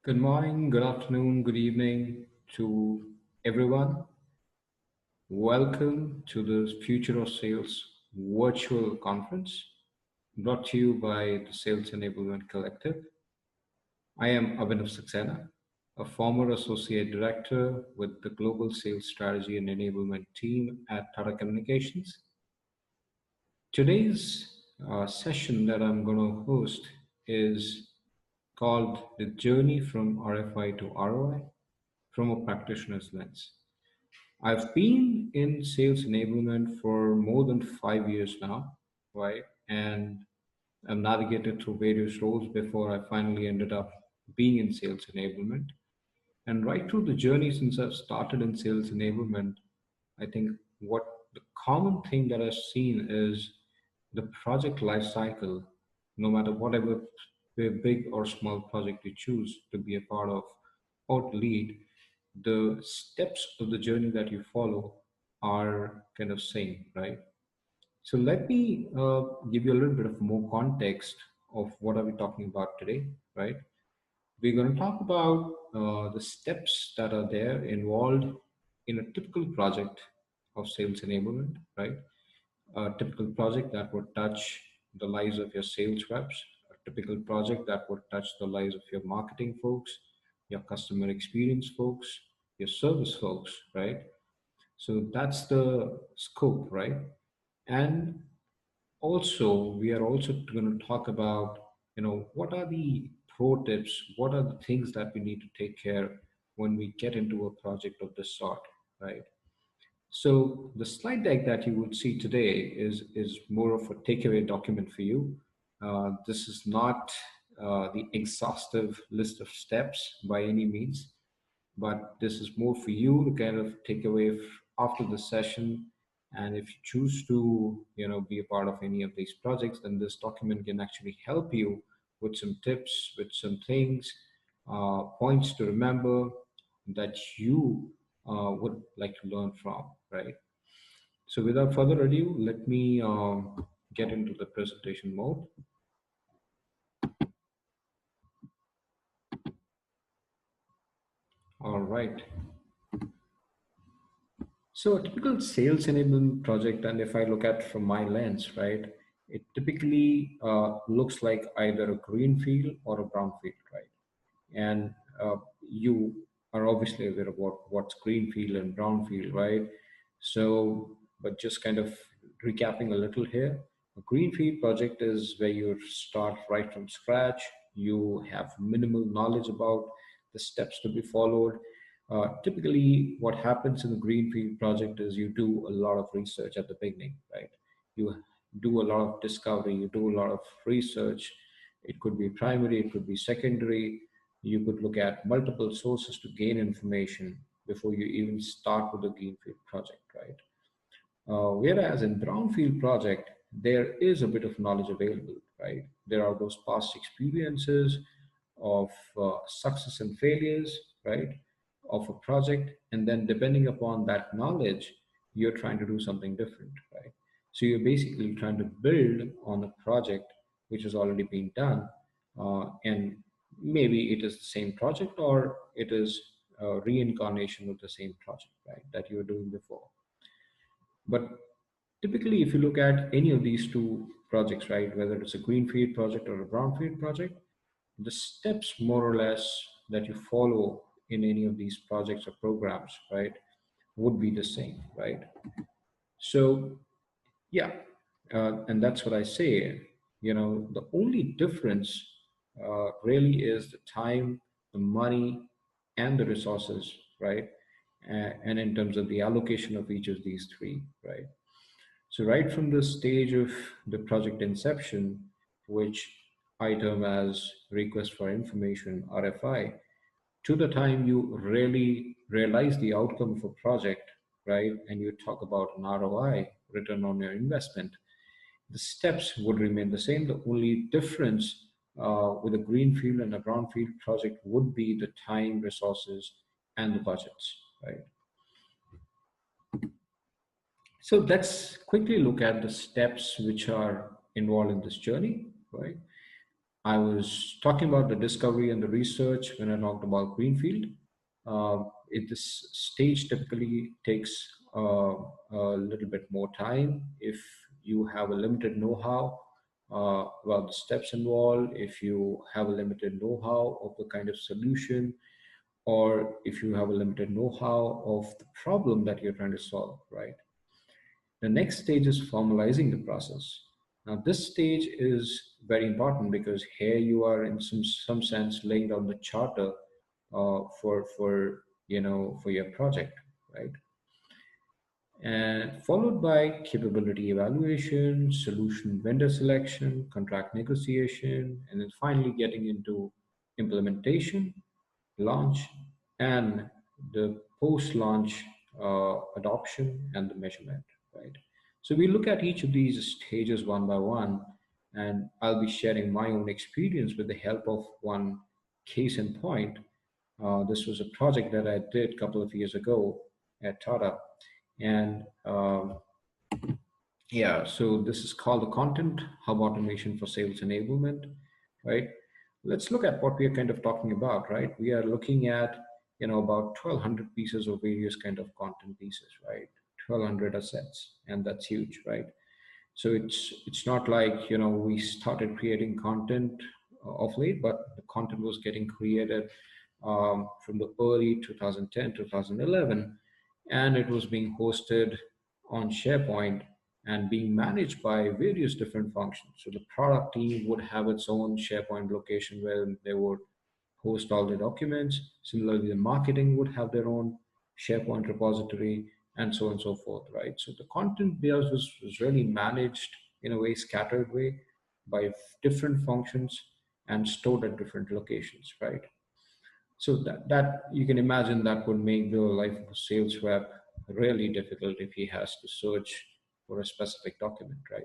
Good morning, good afternoon, good evening to everyone. Welcome to the Future of Sales virtual conference brought to you by the Sales Enablement Collective. I am Abhinav Saxena, a former associate director with the Global Sales Strategy and Enablement team at Tata Communications. Today's session that I'm going to host is called The Journey from RFI to ROI from a practitioner's lens. I've been in sales enablement for more than 5 years now, right? And I've navigated through various roles before I finally ended up being in sales enablement. And right through the journey since I've started in sales enablement, I think what the common thing that I've seen is the project life cycle, no matter whatever big or small project you choose to be a part of or to lead, the steps of the journey that you follow are kind of same, right? So let me give you a little bit of more context of what are we talking about today, right? We're going to talk about the steps that are there involved in a typical project of sales enablement, right? A typical project that would touch the lives of your sales reps, a typical project that would touch the lives of your marketing folks, your customer experience folks, your service folks, right? So that's the scope, right? And also, we are also going to talk about, what are the pro tips? What are the things that we need to take care when we get into a project of this sort, right? So the slide deck that you would see today is more of a takeaway document for you. This is not the exhaustive list of steps by any means, but this is more for you to kind of take away after the session. And if you choose to, be a part of any of these projects, then this document can actually help you with some tips, with some things, points to remember that you would like to learn from, right? So without further ado, let me get into the presentation mode. All right. So a typical sales enablement project, and if I look at from my lens, right, it typically looks like either a greenfield or a brownfield, right? And you are obviously aware of what's greenfield and brownfield, right? So, but just kind of recapping a little here, a greenfield project is where you start right from scratch. You have minimal knowledge about the steps to be followed. Typically, what happens in a greenfield project is you do a lot of research at the beginning, right? You do a lot of discovery, you do a lot of research. It could be primary, it could be secondary. You could look at multiple sources to gain information before you even start with the greenfield project, right? Whereas in brownfield project, there is a bit of knowledge available, right? There are those past experiences of success and failures, right, of a project, and then depending upon that knowledge, you're trying to do something different, right? So you're basically trying to build on a project which has already been done, and maybe it is the same project or it is a reincarnation of the same project, right, that you were doing before. But typically, if you look at any of these two projects, right, whether it's a greenfield project or a brownfield project, the steps more or less that you follow in any of these projects or programs, right, would be the same, right? So, yeah, and that's what I say. The only difference really is the time, the money, and the resources, right? And in terms of the allocation of each of these three, right? So right from the stage of the project inception, which I term as request for information, RFI, to the time you really realize the outcome of a project, right? And you talk about an ROI, return on your investment, the steps would remain the same. The only difference with a greenfield and a brownfield project would be the time, resources, and the budgets, right? So let's quickly look at the steps which are involved in this journey, right? I was talking about the discovery and the research when I talked about greenfield. This stage typically takes a little bit more time if you have a limited know-how about the steps involved, if you have a limited know-how of the kind of solution, or if you have a limited know-how of the problem that you're trying to solve, right? The next stage is formalizing the process. Now, this stage is very important because here you are, in some sense, laying down the charter for your project, right? And followed by capability evaluation, solution vendor selection, contract negotiation, and then finally getting into implementation, launch, and the post-launch adoption and the measurement, right? So we look at each of these stages one by one, and I'll be sharing my own experience with the help of one case in point. This was a project that I did a couple of years ago at Tata, and yeah, so this is called the Content Hub Automation for Sales Enablement, right? Let's look at what we are kind of talking about, right? We are looking at, about 1,200 pieces of various kind of content pieces, right? 1,200 assets, and that's huge, right? So it's not like, we started creating content of late, but the content was getting created from the early 2010, 2011, and it was being hosted on SharePoint and being managed by various different functions. So the product team would have its own SharePoint location where they would host all the documents. Similarly, the marketing would have their own SharePoint repository, and so on and so forth, right? So the content there was really managed in a way, scattered way, by different functions and stored at different locations, right? So that you can imagine that would make the life of a sales rep really difficult if he has to search for a specific document, right?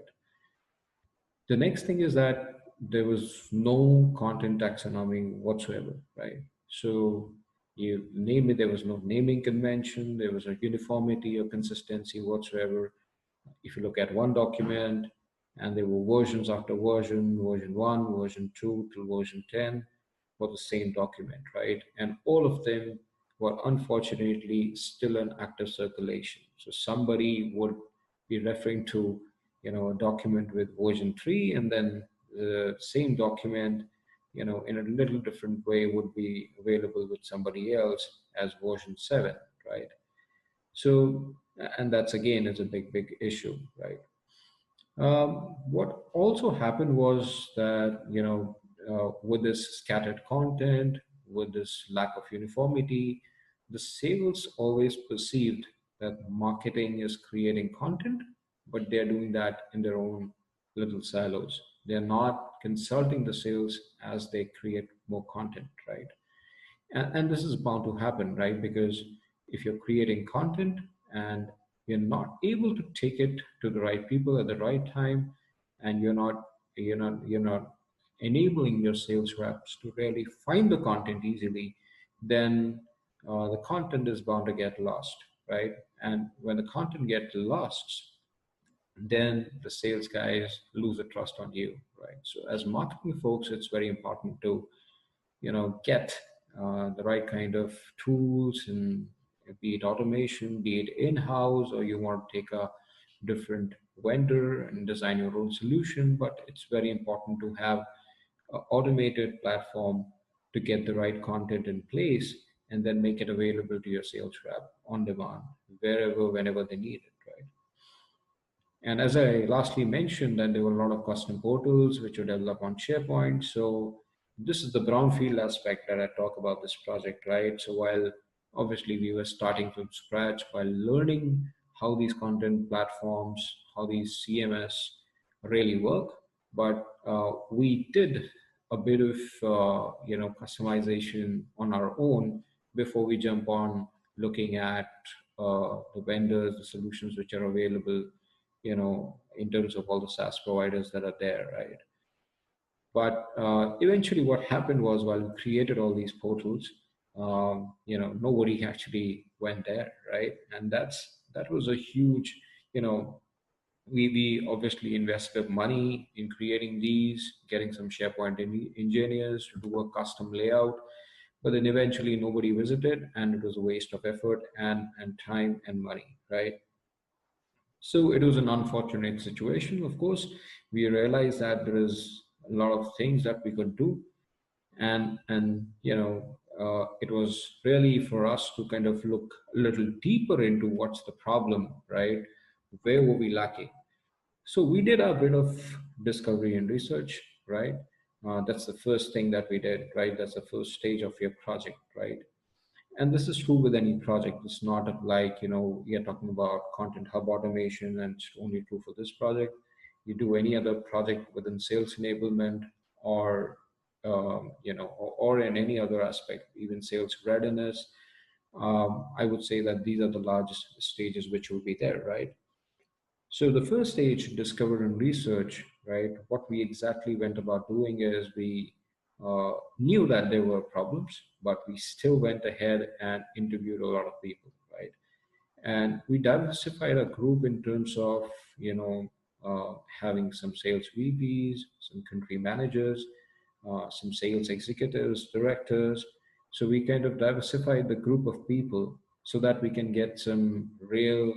The next thing is that there was no content taxonomy whatsoever, right? So you name it, there was no naming convention, there was a uniformity or consistency whatsoever. If you look at one document, and there were versions after version 1, version 2 till version 10 for the same document, right? And all of them were unfortunately still in active circulation. So somebody would be referring to, a document with version 3, and then the same document, in a little different way would be available with somebody else as version 7, right? So, and that's again is a big issue, right? What also happened was that, with this scattered content, with this lack of uniformity, the sales always perceived that marketing is creating content, but they're doing that in their own little silos. They're not consulting the sales as they create more content, right? And this is bound to happen, right? Because if you're creating content and you're not able to take it to the right people at the right time, and you're not enabling your sales reps to really find the content easily, then the content is bound to get lost, right? And when the content gets lost, then the sales guys lose the trust on you, right? So as marketing folks, it's very important to, get the right kind of tools, and be it automation, be it in-house, or you want to take a different vendor and design your own solution. But it's very important to have an automated platform to get the right content in place, and then make it available to your sales rep on demand, wherever, whenever they need it, right? And as I lastly mentioned, that there were a lot of custom portals which were developed on SharePoint. So this is the brownfield aspect that I talk about this project, right? So while obviously we were starting from scratch, while learning how these content platforms, how these CMS really work, but we did a bit of customization on our own before we jump on looking at the vendors, the solutions which are available, in terms of all the SaaS providers that are there, right? But eventually, what happened was, while we created all these portals, nobody actually went there, right? And that was a huge, you know, We obviously invested money in creating these, getting some SharePoint engineers to do a custom layout, but then eventually nobody visited, and it was a waste of effort and time and money, right? So it was an unfortunate situation. Of course, we realized that there is a lot of things that we could do, and it was really for us to kind of look a little deeper into what's the problem, right? Where were we lacking? So we did a bit of discovery and research, right? That's the first thing that we did, right? That's the first stage of your project, right? And this is true with any project. It's not like, we are talking about content hub automation and it's only true for this project. You do any other project within sales enablement or, or in any other aspect, even sales readiness. I would say that these are the largest stages which will be there, right? So the first stage, discover and research, right? What we exactly went about doing is we knew that there were problems, but we still went ahead and interviewed a lot of people, right? And we diversified our group in terms of, having some sales VPs, some country managers, some sales executives, directors. So we kind of diversified the group of people so that we can get some real,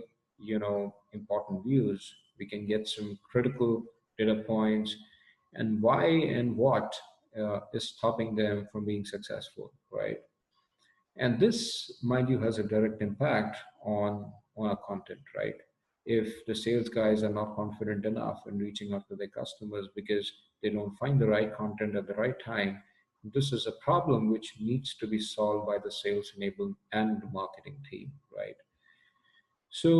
important views. We can get some critical data points and why and what is stopping them from being successful, right? And this, mind you, has a direct impact on our content, right? If the sales guys are not confident enough in reaching out to their customers because they don't find the right content at the right time, this is a problem which needs to be solved by the sales enablement and marketing team, right? So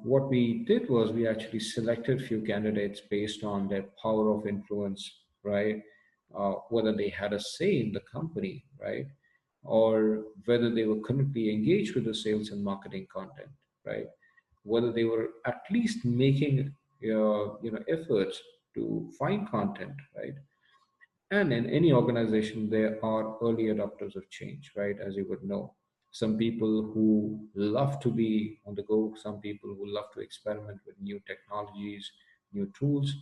what we did was we actually selected few candidates based on their power of influence, right? Whether they had a say in the company, right? Or whether they were currently engaged with the sales and marketing content, right? Whether they were at least making efforts to find content, right? And in any organization, there are early adopters of change, right? As you would know, some people who love to be on the go, some people who love to experiment with new technologies, new tools.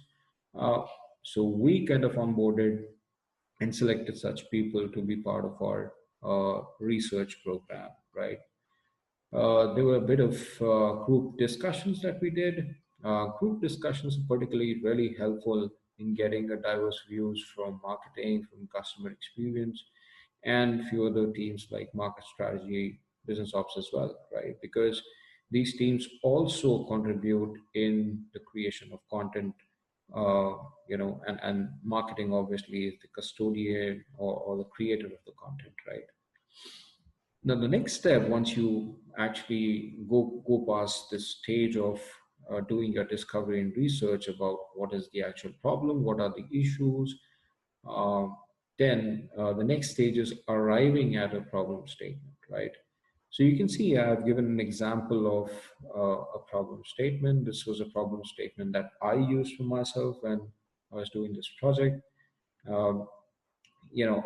Uh, so we kind of onboarded and selected such people to be part of our research program, right? There were a bit of group discussions that we did. Group discussions are particularly really helpful in getting a diverse views from marketing, from customer experience, and few other teams like market strategy, business ops as well, right? Because these teams also contribute in the creation of content, uh, and marketing obviously is the custodian or the creator of the content, right? Now, the next step, once you actually go past this stage of doing your discovery and research about what is the actual problem, what are the issues, uh, then the next stage is arriving at a problem statement, right? So you can see I've given an example of a problem statement. This was a problem statement that I used for myself when I was doing this project. Um,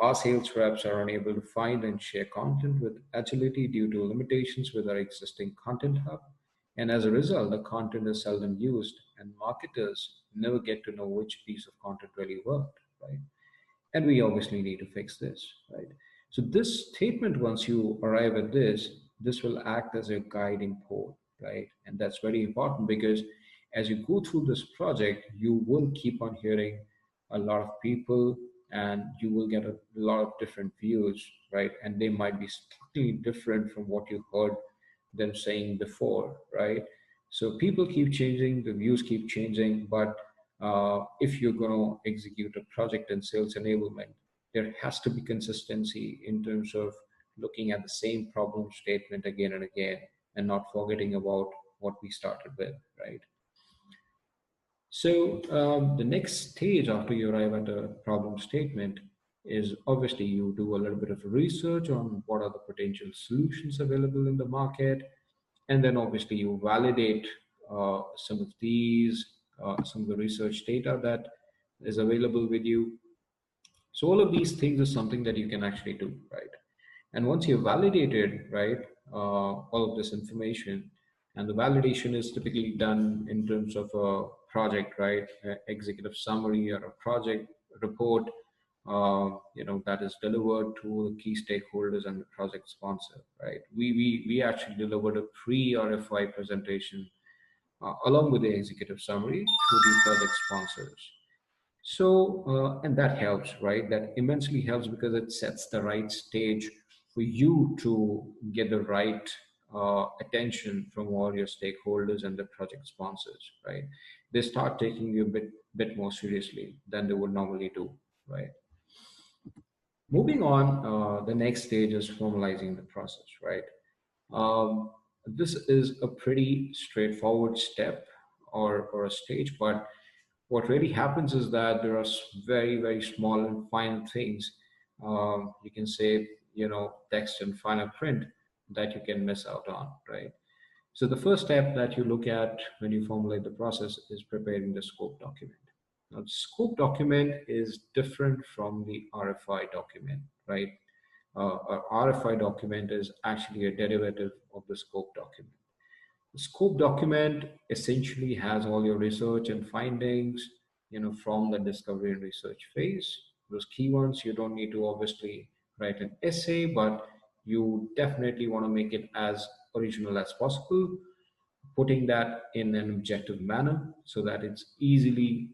our sales reps are unable to find and share content with agility due to limitations with our existing content hub. And as a result, the content is seldom used, and marketers never get to know which piece of content really worked, right? And we obviously need to fix this, right? So this statement, once you arrive at this will act as a guiding pole, right? And that's very important because as you go through this project, you will keep on hearing a lot of people and you will get a lot of different views, right? And they might be slightly different from what you heard them saying before, right? So people keep changing, the views keep changing, but if you're going to execute a project in sales enablement, there has to be consistency in terms of looking at the same problem statement again and again and not forgetting about what we started with, right? So the next stage after you arrive at a problem statement is obviously you do a little bit of research on what are the potential solutions available in the market, and then obviously you validate some of these, some of the research data that is available with you. So all of these things is something that you can actually do, right? And once you've validated, right, all of this information, And the validation is typically done in terms of a project, right? Executive summary or a project report, that is delivered to the key stakeholders and the project sponsor, right? We actually delivered a pre-RFI presentation along with the executive summary to the project sponsors. So, and that helps, right? That immensely helps because it sets the right stage for you to get the right attention from all your stakeholders and the project sponsors, right? They start taking you a bit more seriously than they would normally do, right? Moving on, the next stage is formalizing the process, right? Um, this is a pretty straightforward step or a stage, but what really happens is that there are very, very small and fine things, you can say, text and finer print that you can miss out on, right? So the first step that you look at when you formulate the process is preparing the scope document. Now, the scope document is different from the RFI document, right? A RFI document is actually a derivative of the scope document. The scope document essentially has all your research and findings, from the discovery and research phase. Those key ones, you don't need to obviously write an essay, but you definitely want to make it as original as possible, putting that in an objective manner so that it's easily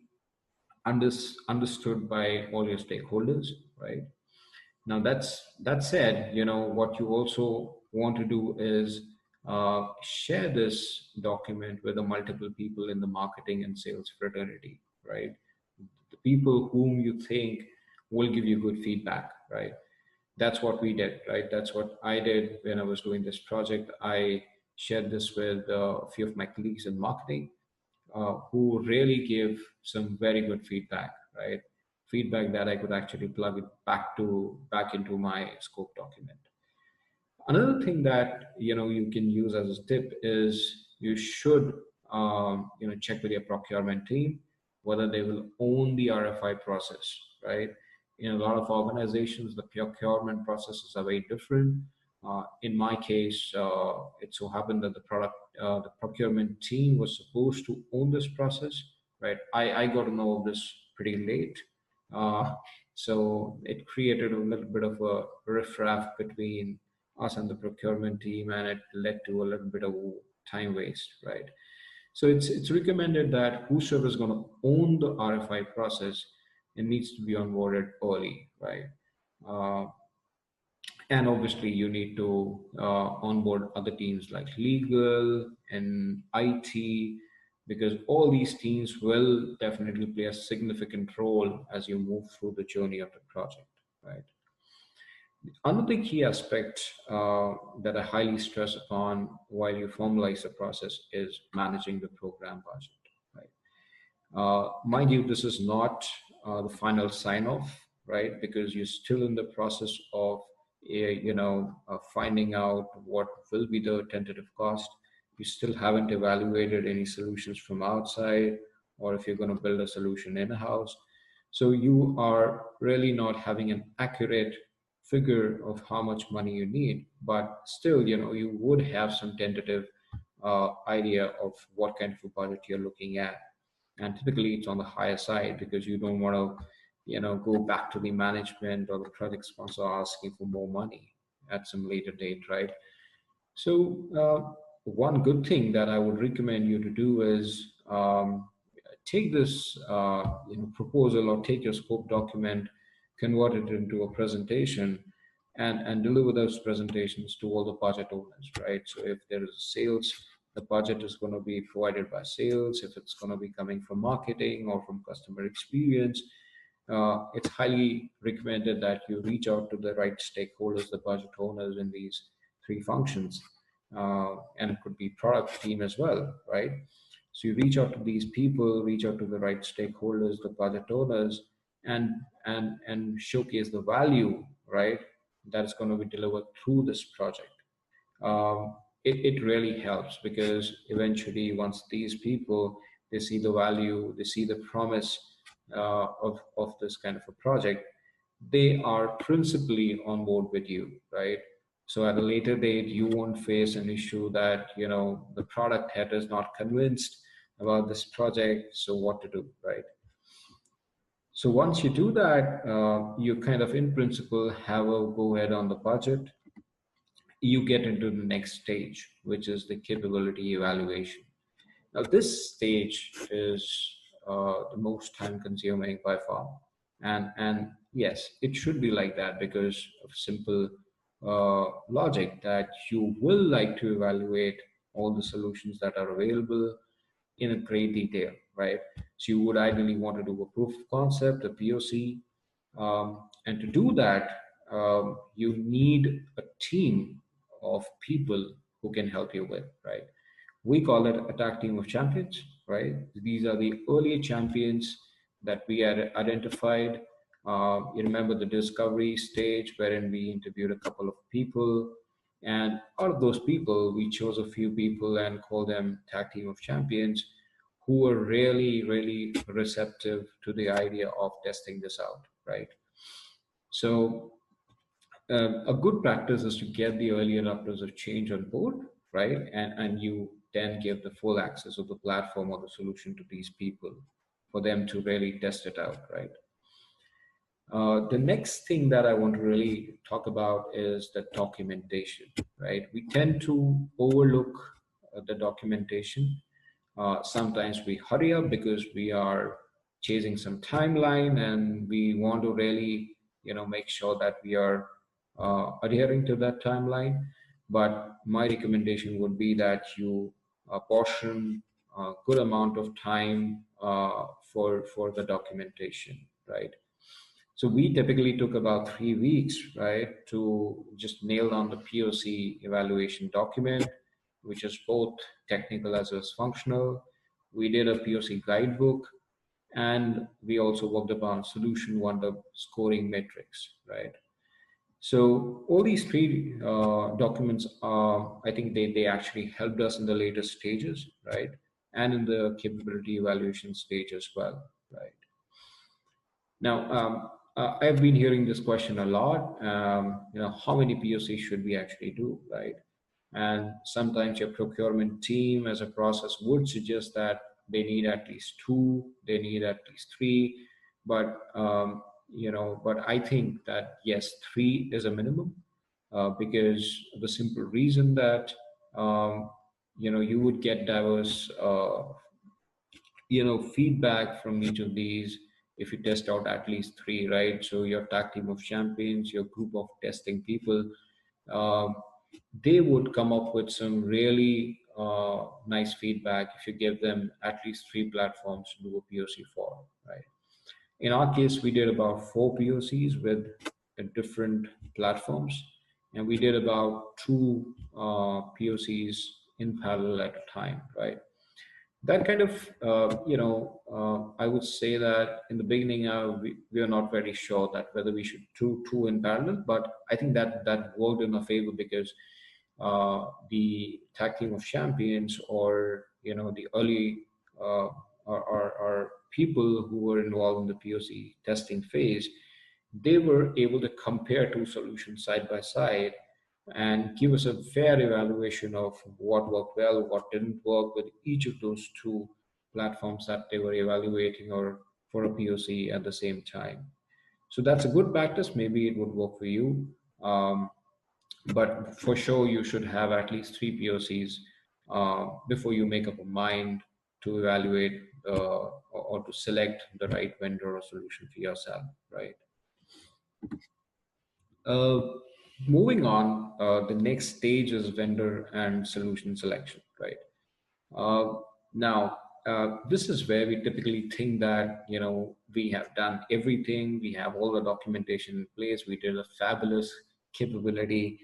understood by all your stakeholders, right? Now that said, what you also want to do is share this document with the multiple people in the marketing and sales fraternity, right? The people whom you think will give you good feedback, right? That's what we did, right? That's what I did when I was doing this project. I shared this with a few of my colleagues in marketing, who really gave some very good feedback, right? Feedback that I could actually plug it back into my scope document. Another thing that you can use as a tip is you should check with your procurement team whether they will own the RFI process, right? In a lot of organizations, the procurement processes are very different. In my case, it so happened that the procurement team was supposed to own this process, right? I got to know this pretty late. Uh, so it created a little bit of a riffraff between us and the procurement team, and it led to a little bit of time waste, right? So it's recommended that whosoever is going to own the RFI process, it needs to be onboarded early, right? Uh, and obviously, you need to onboard other teams like legal and IT, because all these teams will definitely play a significant role as you move through the journey of the project, right? Another key aspect that I highly stress upon while you formalize the process is managing the program budget, right? Mind you, this is not the final sign off, right? Because you're still in the process of, finding out what will be the tentative cost. You still haven't evaluated any solutions from outside, or if you're going to build a solution in house. So you are really not having an accurate figure of how much money you need, but still, you would have some tentative idea of what kind of a budget you're looking at. And typically it's on the higher side because you don't want to go back to the management or the project sponsor asking for more money at some later date, right? So one good thing that I would recommend you to do is take this proposal or take your scope document, convert it into a presentation, and deliver those presentations to all the budget owners, right? So if there is sales, the budget is going to be provided by sales. If it's going to be coming from marketing or from customer experience, it's highly recommended that you reach out to the right stakeholders, the budget owners in these three functions. And it could be product team as well, right? So you reach out to these people, reach out to the right stakeholders, the budget owners, and showcase the value, right, that's going to be delivered through this project. It really helps because eventually once these people, they see the value, they see the promise of this kind of a project, they are principally on board with you, right? So at a later date, you won't face an issue that, the product head is not convinced about this project, so what to do, right? So once you do that, you kind of in principle have a go ahead on the budget. You get into the next stage, which is the capability evaluation. Now, this stage is the most time consuming by far. And yes, it should be like that because of simple logic that you will like to evaluate all the solutions that are available in a great detail, right? So you would ideally want to do a proof of concept, a POC, and to do that, you need a team of people who can help you with, right? We call it attack team of champions, right? These are the early champions that we had identified. You remember the discovery stage wherein we interviewed a couple of people, and out of those people, we chose a few people and called them attack team of champions who were really, really receptive to the idea of testing this out, right? So a good practice is to get the early adopters of change on board, right? And you then give the full access of the platform or the solution to these people for them to really test it out, right? The next thing that I want to really talk about is the documentation, right? We tend to overlook the documentation. Sometimes we hurry up because we are chasing some timeline and we want to really, make sure that we are adhering to that timeline. But my recommendation would be that you portion a good amount of time for the documentation, right? So we typically took about 3 weeks, right, to just nail down the POC evaluation document, which is both technical as well as functional. We did a POC guidebook, and we also worked upon solution wonder scoring metrics, right? So all these three documents are, I think they actually helped us in the later stages, right? And in the capability evaluation stage as well, right? Now, I've been hearing this question a lot. How many POCs should we actually do, right? And sometimes your procurement team, as a process, would suggest that they need at least two, they need at least three, but but I think that yes, three is a minimum because the simple reason that you would get diverse feedback from each of these if you test out at least three, right? So your tag team of champions, your group of testing people, um, they would come up with some really nice feedback if you give them at least three platforms to do a POC for, right? In our case, we did about four POCs with different platforms, and we did about two POCs in parallel at a time, right? That kind of I would say that in the beginning we are not very sure that whether we should do two in parallel, but I think that worked in our favor because the tag team of champions, or the early or people who were involved in the POC testing phase, they were able to compare two solutions side by side and give us a fair evaluation of what worked well, what didn't work with each of those two platforms that they were evaluating or for a POC at the same time. So that's a good practice. Maybe it would work for you. But for sure, you should have at least three POCs before you make up a mind to evaluate or to select the right vendor or solution for yourself, right? Uh, Moving on, the next stage is vendor and solution selection, right? Uh, Now, this is where we typically think that, we have done everything, we have all the documentation in place, we did a fabulous capability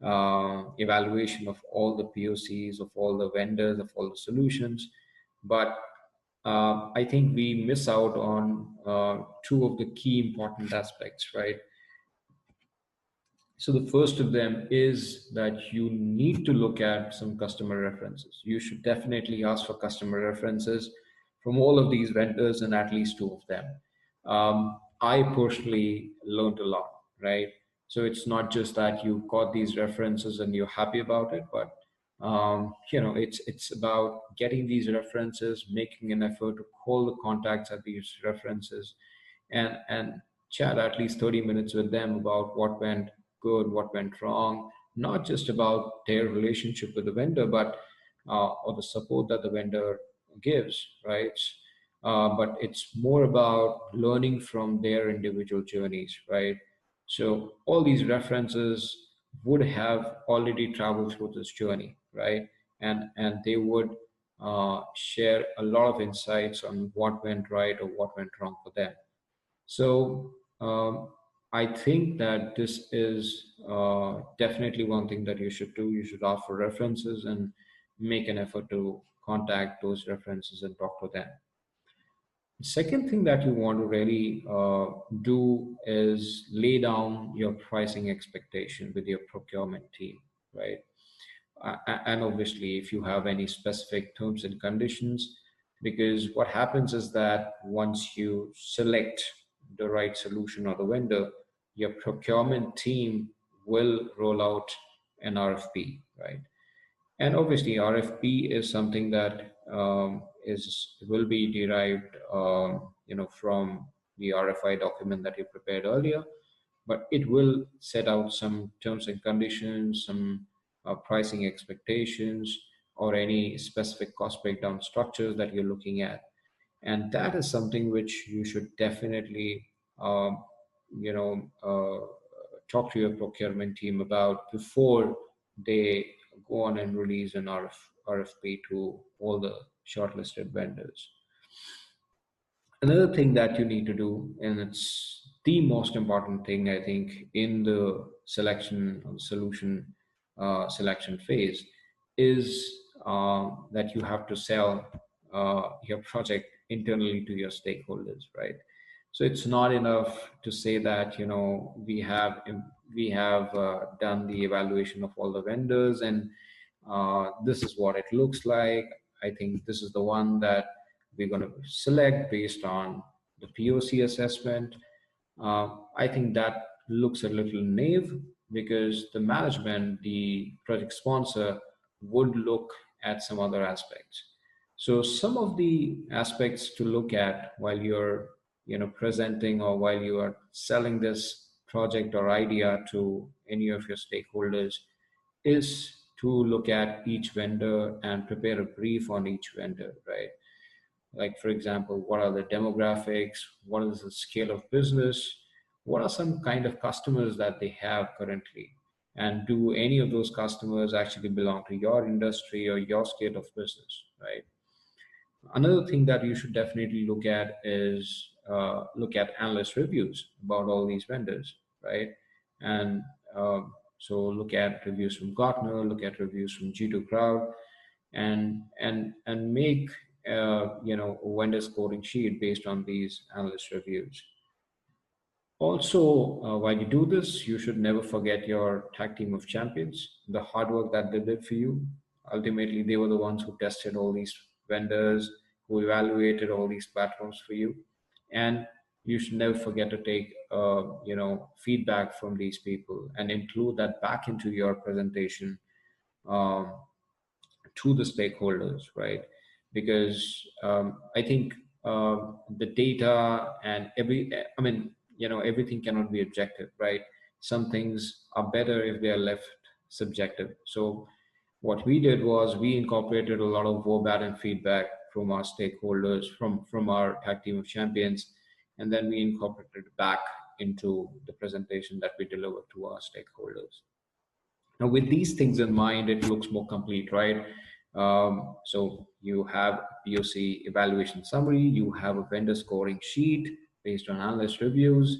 evaluation of all the POCs, of all the vendors, of all the solutions. But I think we miss out on two of the key important aspects, right? So the first of them is that you need to look at some customer references. You should definitely ask for customer references from all of these vendors and at least two of them. I personally learned a lot, right? So it's not just that you got these references and you're happy about it, but it's about getting these references, making an effort to call the contacts at these references, and chat at least 30 minutes with them about what went good, what went wrong, not just about their relationship with the vendor, but or the support that the vendor gives, right? But it's more about learning from their individual journeys, right? So all these references would have already traveled through this journey, right? And they would share a lot of insights on what went right or what went wrong for them. So I think that this is definitely one thing that you should do. You should ask for references and make an effort to contact those references and talk to them. The second thing that you want to really do is lay down your pricing expectation with your procurement team, right? And obviously, if you have any specific terms and conditions, because what happens is that once you select the right solution or the vendor, your procurement team will roll out an RFP, right? And obviously, RFP is something that is will be derived, from the RFI document that you prepared earlier, but it will set out some terms and conditions, some pricing expectations, or any specific cost breakdown structures that you're looking at. And that is something which you should definitely, um, you know, uh, talk to your procurement team about before they go on and release an RFP to all the shortlisted vendors. Another thing that you need to do, and it's the most important thing, I think, in the selection or solution selection phase, is that you have to sell your project internally to your stakeholders, right? So it's not enough to say that we have done the evaluation of all the vendors, and this is what it looks like. I think this is the one that we're going to select based on the POC assessment. I think that looks a little naive, because the management, the project sponsor, would look at some other aspects. So some of the aspects to look at while you're presenting, or while you are selling this project or idea to any of your stakeholders, is to look at each vendor and prepare a brief on each vendor, right? Like, for example, what are the demographics? What is the scale of business? What are some kind of customers that they have currently? And do any of those customers actually belong to your industry or your scale of business, right? Another thing that you should definitely look at is look at analyst reviews about all these vendors, right? And so look at reviews from Gartner, look at reviews from G2 Crowd, and make a vendor scoring sheet based on these analyst reviews. Also, while you do this, you should never forget your tag team of champions, the hard work that they did for you. Ultimately, they were the ones who tested all these vendors, who evaluated all these platforms for you. And you should never forget to take, feedback from these people and include that back into your presentation, um, to the stakeholders, right? Because I think the data and everything cannot be objective, right? Some things are better if they are left subjective. So what we did was we incorporated a lot of verbatim feedback from our stakeholders, from our tag team of champions, and then we incorporated it back into the presentation that we delivered to our stakeholders. Now, with these things in mind, it looks more complete, right? So you have POC evaluation summary, you have a vendor scoring sheet based on analyst reviews,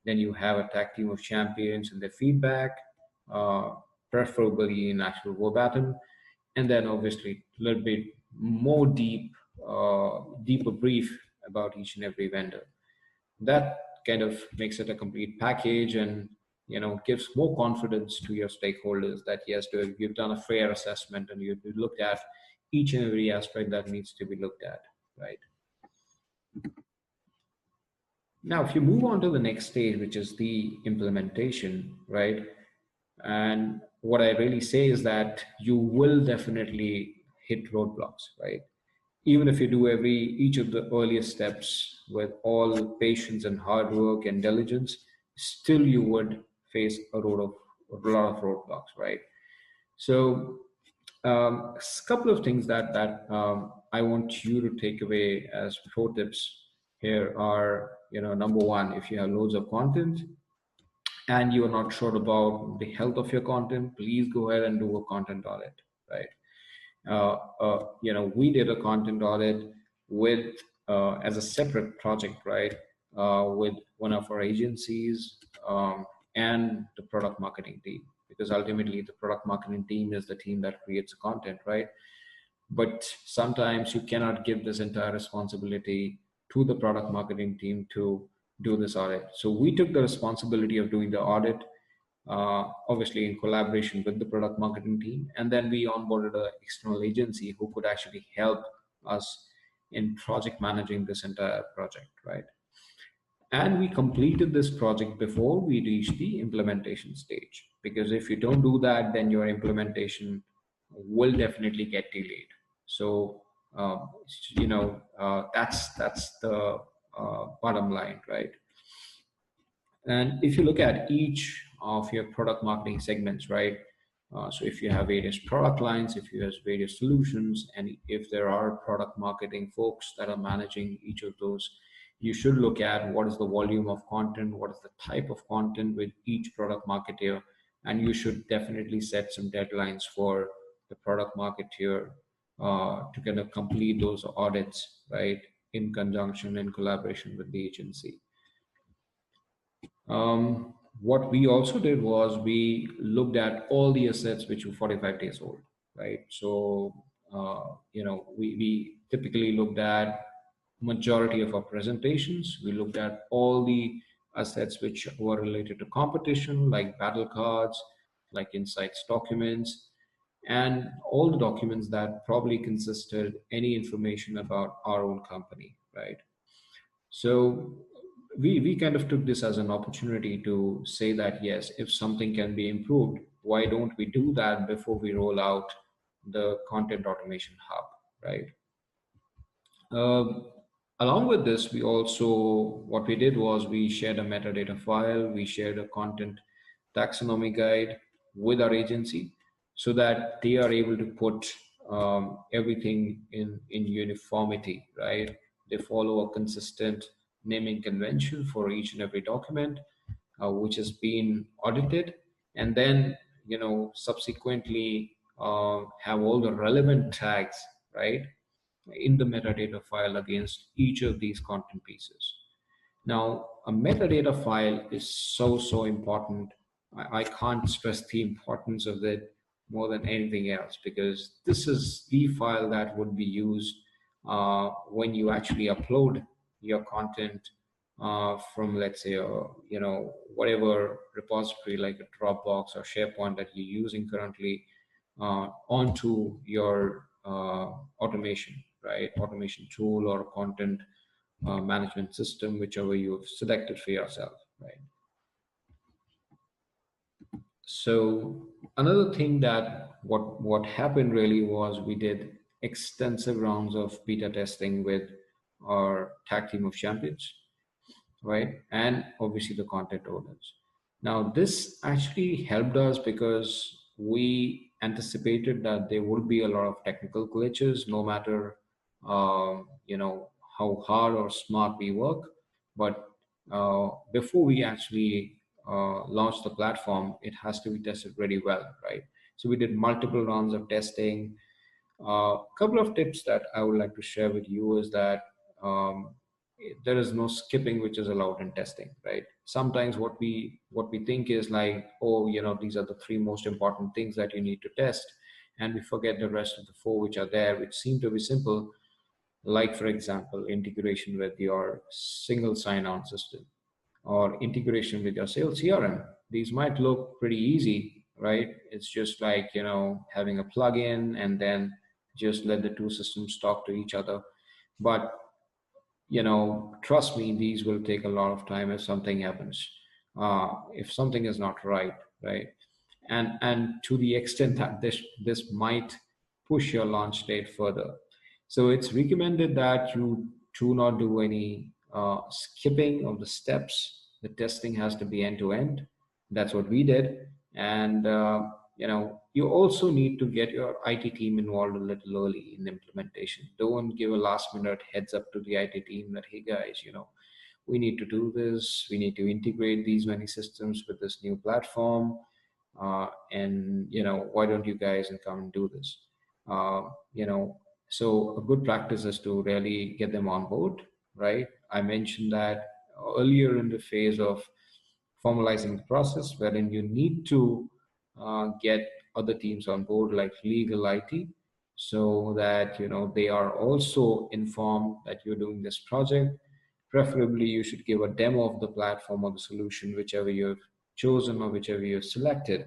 then you have a tag team of champions and their feedback, uh, preferably in actual verbatim, and then obviously a little bit more deeper brief about each and every vendor. That kind of makes it a complete package, and gives more confidence to your stakeholders that yes, you've done a fair assessment and you've looked at each and every aspect that needs to be looked at, right? Now, if you move on to the next stage, which is the implementation, right? And what I really say is that you will definitely hit roadblocks, right? Even if you do each of the earliest steps with all patience and hard work and diligence, still you would face a lot of roadblocks, right? So, a couple of things that I want you to take away as pro tips here are, number one, if you have loads of content and you are not sure about the health of your content, please go ahead and do a content audit, right? We did a content audit with as a separate project, right, with one of our agencies and the product marketing team, because ultimately the product marketing team is the team that creates the content, right? But sometimes you cannot give this entire responsibility to the product marketing team to do this audit. So we took the responsibility of doing the audit, obviously in collaboration with the product marketing team. And then we onboarded an external agency who could actually help us in project managing this entire project, right? And we completed this project before we reached the implementation stage. Because if you don't do that, then your implementation will definitely get delayed. So, that's the bottom line, right? And if you look at each of your product marketing segments, right? So if you have various product lines, if you have various solutions, and if there are product marketing folks that are managing each of those, you should look at what is the volume of content, what is the type of content with each product marketer, and you should definitely set some deadlines for the product marketer to kind of complete those audits, right, in conjunction and collaboration with the agency. What we also did was we looked at all the assets which were 45 days old, right? So, we typically looked at majority of our presentations. We looked at all the assets which were related to competition, like battle cards, like insights documents, and all the documents that probably consisted any information about our own company, right? So we kind of took this as an opportunity to say that yes, if something can be improved, why don't we do that before we roll out the content automation hub, right? Um, Along with this, what we did was we shared a metadata file, we shared a content taxonomy guide with our agency so that they are able to put everything in uniformity, right? They follow a consistent naming convention for each and every document, which has been audited, and then, subsequently have all the relevant tags, right, in the metadata file against each of these content pieces. Now, a metadata file is so important. I can't stress the importance of it more than anything else, because this is the file that would be used when you actually upload your content from, let's say, whatever repository like a Dropbox or SharePoint that you're using currently onto your automation, right? Automation tool or content management system, whichever you've selected for yourself, right? So another thing that what happened really was we did extensive rounds of beta testing with our tag team of champions, right? And obviously the content owners. Now, this actually helped us because we anticipated that there would be a lot of technical glitches, no matter, how hard or smart we work. But before we actually launch the platform, it has to be tested really well, right? So we did multiple rounds of testing. A couple of tips that I would like to share with you is that um, there is no skipping which is allowed in testing, right? Sometimes what we think is like, oh, these are the three most important things that you need to test, and we forget the rest of the four which are there, which seem to be simple, like for example, integration with your single sign-on system or integration with your sales CRM. These might look pretty easy, right? It's just like, having a plugin and then just let the two systems talk to each other. But trust me, these will take a lot of time if something happens, if something is not right, right? And to the extent that this might push your launch date further. So it's recommended that you do not do any skipping of the steps. The testing has to be end to end. That's what we did. And you also need to get your IT team involved a little early in the implementation. Don't give a last minute heads up to the IT team that, hey guys, we need to do this. We need to integrate these many systems with this new platform. And why don't you guys and come and do this? Uh, you know, so a good practice is to really get them on board, right? I mentioned that earlier in the phase of formalizing the process, wherein you need to get other teams on board, like legal IT, so that they are also informed that you're doing this project. Preferably, you should give a demo of the platform or the solution, whichever you've chosen or whichever you've selected,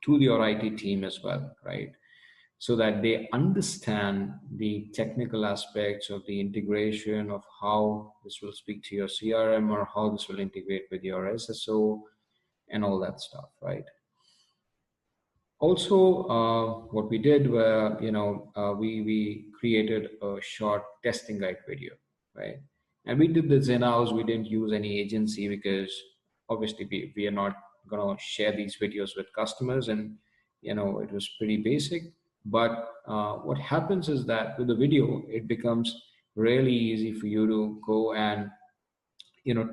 to your IT team as well, right? So that they understand the technical aspects of the integration of how this will speak to your CRM or how this will integrate with your SSO and all that stuff, right? Also, what we did were, we created a short testing guide video, right? And we did this in-house. We didn't use any agency because obviously we are not going to share these videos with customers, and it was pretty basic. But what happens is that with the video, it becomes really easy for you to go and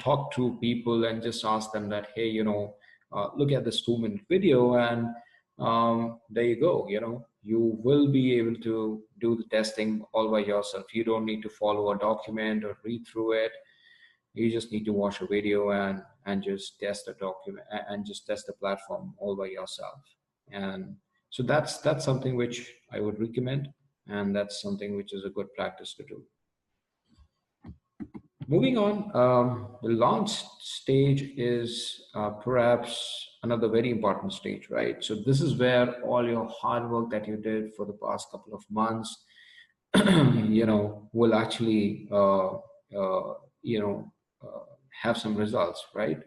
talk to people and just ask them that, hey, look at this 2-minute video, and there you go. You will be able to do the testing all by yourself. You don't need to follow a document or read through it. You just need to watch a video and just test the document and just test the platform all by yourself. And so that's something which I would recommend, and that's something which is a good practice to do. Moving on, the launch stage is perhaps another very important stage, right? So this is where all your hard work that you did for the past couple of months, will actually, you know, have some results, right?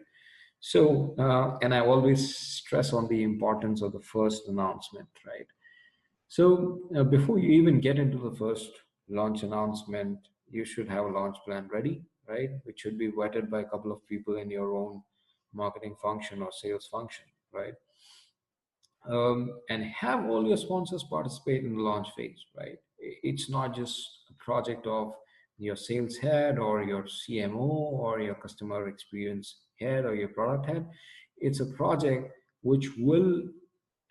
So, and I always stress on the importance of the first announcement, right? So before you even get into the first launch announcement, you should have a launch plan ready, right? Which should be vetted by a couple of people in your own marketing function or sales function, right? And have all your sponsors participate in the launch phase, right? It's not just a project of your sales head or your CMO or your customer experience head or your product head. It's a project which will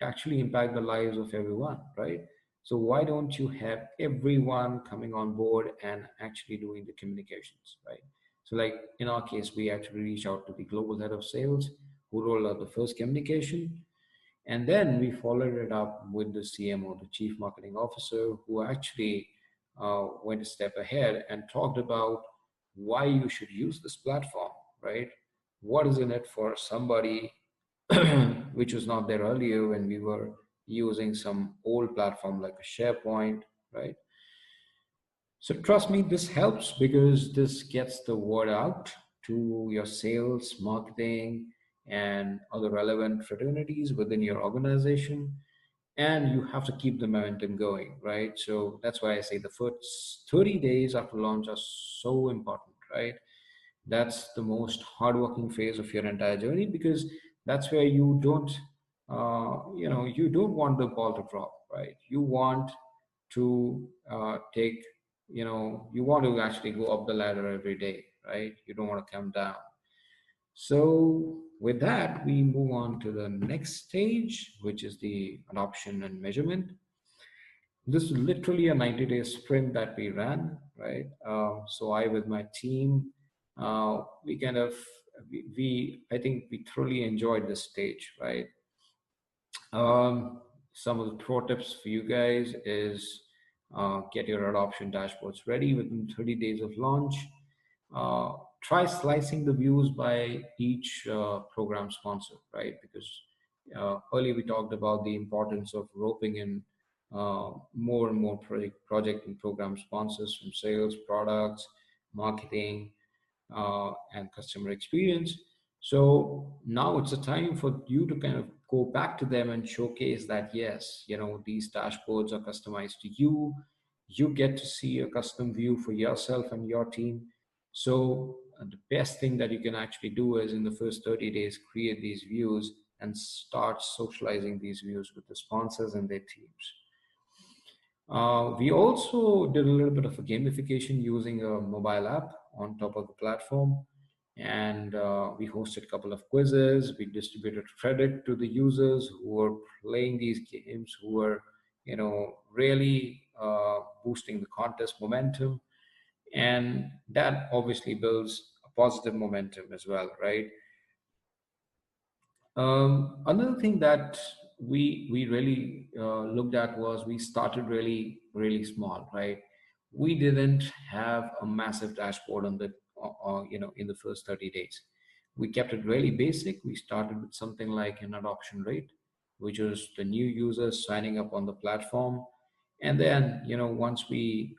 actually impact the lives of everyone, right? So why don't you have everyone coming on board and actually doing the communications, right? So like in our case, we actually reach out to the global head of sales who rolled out the first communication, and then we followed it up with the CMO, the Chief Marketing Officer, who actually went a step ahead and talked about why you should use this platform, right? What is in it for somebody which was not there earlier when we were using some old platform like a SharePoint, right? So trust me, this helps because this gets the word out to your sales, marketing, and other relevant fraternities within your organization. And you have to keep the momentum going, right? So that's why I say the first 30 days after launch are so important, right? That's the most hardworking phase of your entire journey, because that's where you don't, you don't want the ball to drop, right? You want to take, you want to actually go up the ladder every day, right? You don't want to come down. So with that, we move on to the next stage, which is the adoption and measurement. This is literally a 90-day sprint that we ran, right? So I, with my team, we kind of, I think we thoroughly enjoyed this stage, right? Some of the pro tips for you guys is get your adoption dashboards ready within 30 days of launch. Uh, Try slicing the views by each program sponsor, right? Because earlier we talked about the importance of roping in more and more project and program sponsors from sales, products, marketing, and customer experience. So now it's a time for you to kind of go back to them and showcase that, yes, these dashboards are customized to you. You get to see a custom view for yourself and your team. So the best thing that you can actually do is in the first 30 days, create these views and start socializing these views with the sponsors and their teams. We also did a little bit of a gamification using a mobile app on top of the platform. And we hosted a couple of quizzes. We distributed credit to the users who were playing these games, who were, really boosting the contest momentum. And that obviously builds a positive momentum as well, right? Another thing that we really looked at was we started really really small, right? We didn't have a massive dashboard on the in the first 30 days. We kept it really basic. We started with something like an adoption rate, which was the new users signing up on the platform, and then once we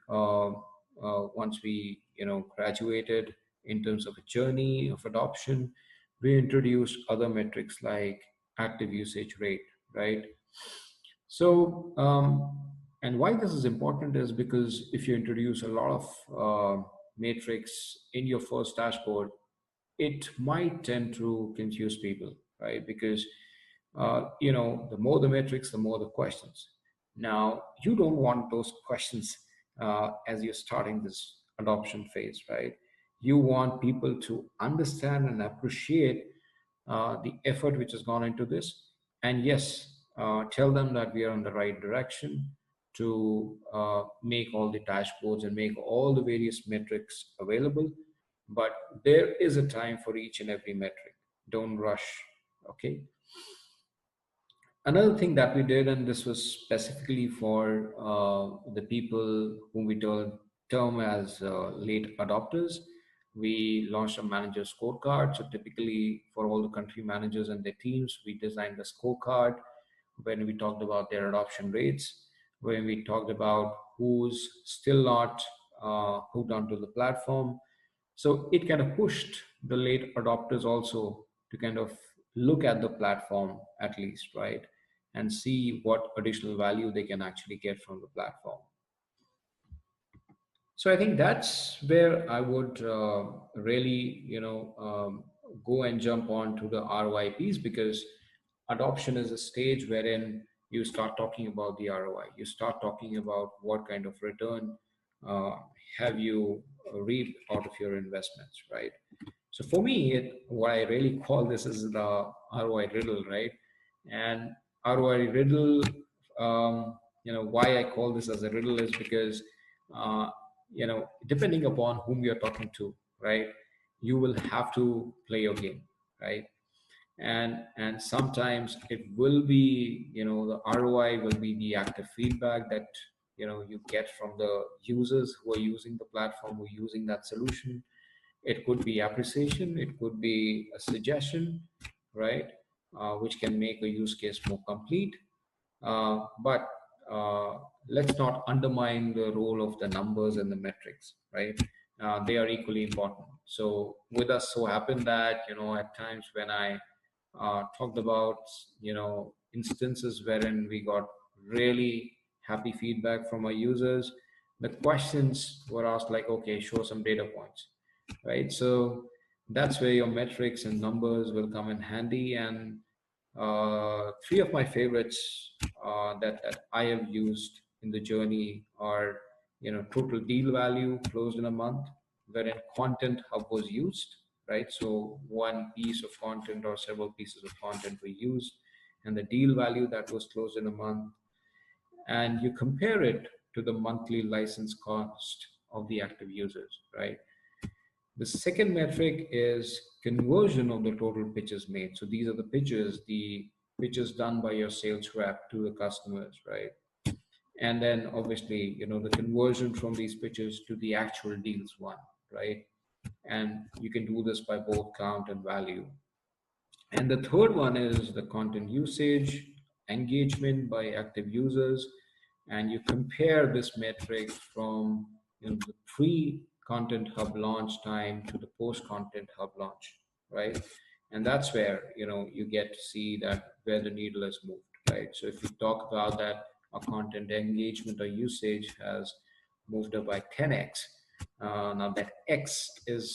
graduated in terms of a journey of adoption, we introduced other metrics like active usage rate, right? So, and why this is important is because if you introduce a lot of metrics in your first dashboard, it might tend to confuse people, right? Because the more the metrics, the more the questions. Now, you don't want those questions as you're starting this adoption phase, right? You want people to understand and appreciate the effort which has gone into this. And yes, tell them that we are on the right direction to make all the dashboards and make all the various metrics available. But there is a time for each and every metric. Don't rush. Okay. Another thing that we did, and this was specifically for the people whom we term as late adopters, we launched a manager scorecard. So typically for all the country managers and their teams, we designed a scorecard when we talked about their adoption rates, when we talked about who's still not hooked onto the platform. So it kind of pushed the late adopters also to kind of look at the platform at least, right? And see what additional value they can actually get from the platform. So I think that's where I would really, go and jump on to the ROI piece, because adoption is a stage wherein you start talking about the ROI. You start talking about what kind of return uh, have you reaped out of your investments, right? So for me, what I really call this is the ROI riddle, right? And ROI riddle, why I call this as a riddle is because, depending upon whom you're talking to, right, you will have to play your game, right? And sometimes it will be, the ROI will be the active feedback that you get from the users who are using the platform, who are using that solution. It could be appreciation, it could be a suggestion, right? Which can make a use case more complete. But let's not undermine the role of the numbers and the metrics, right? They are equally important. So with us, so happened that, at times when I talked about, instances wherein we got really happy feedback from our users, the questions were asked like, okay, show some data points, right? So that's where your metrics and numbers will come in handy. And three of my favorites that I have used in the journey are, total deal value closed in a month, wherein content hub was used, right? So one piece of content or several pieces of content were used, and the deal value that was closed in a month, and you compare it to the monthly license cost of the active users, right? The second metric is conversion of the total pitches made. So these are the pitches done by your sales rep to the customers, right? And then obviously, the conversion from these pitches to the actual deals won, right? And you can do this by both count and value. And the third one is the content usage, engagement by active users, and you compare this metric from the pre content hub launch time to the post content hub launch, right? And that's where, you get to see that where the needle is moved, right? So if we talk about that, our content engagement or usage has moved up by 10x. Now that X is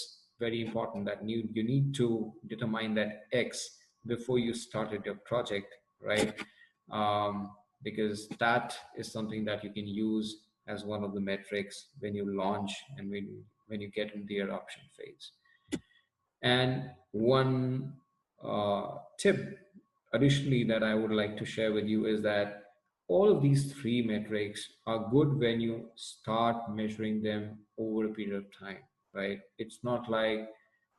very important, that you need to determine that X before you started your project, right? Um, because that is something that you can use as one of the metrics when you launch and when you get in the adoption phase. And one tip additionally that I would like to share with you is that all of these three metrics are good when you start measuring them over a period of time, right? It's not like,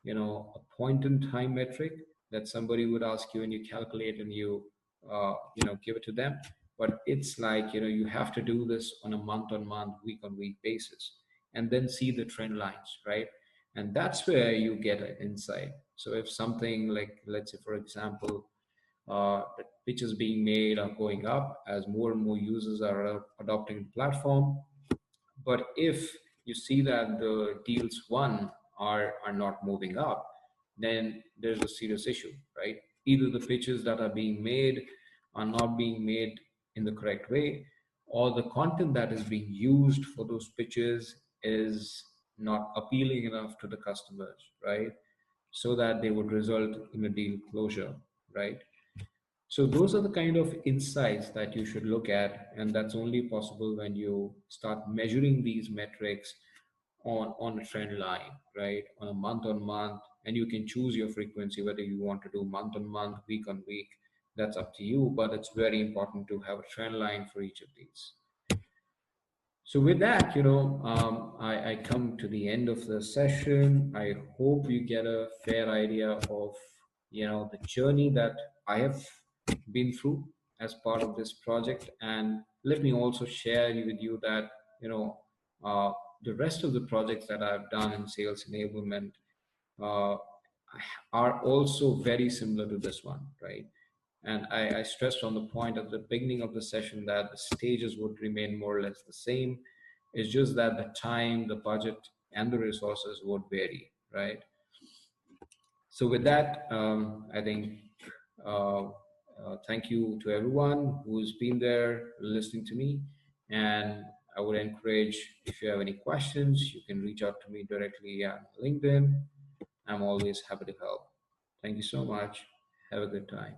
a point in time metric that somebody would ask you and you calculate and give it to them. But it's like, you have to do this on month, week on week basis, and then see the trend lines, right? And that's where you get an insight. So if something like, let's say, for example, the pitches being made are going up as more and more users are adopting the platform. But if you see that the deals won are not moving up, then there's a serious issue, right? Either the pitches that are being made are not being made in the correct way, or the content that is being used for those pitches is not appealing enough to the customers, right? So that they would result in a deal closure, right? So those are the kind of insights that you should look at, and that's only possible when you start measuring these metrics on a trend line, right? On month, and you can choose your frequency whether you want to do month on month, week on week. That's up to you, but it's very important to have a trend line for each of these. So with that, I come to the end of the session. I hope you get a fair idea of, the journey that I have been through as part of this project. And let me also share with you that, uh, the rest of the projects that I've done in sales enablement uh, are also very similar to this one, right? And I stressed on the point at the beginning of the session that the stages would remain more or less the same. It's just that the time, the budget, and the resources would vary, right? So with that, I think thank you to everyone who's been there listening to me. And I would encourage, if you have any questions, you can reach out to me directly on LinkedIn. I'm always happy to help. Thank you so much. Have a good time.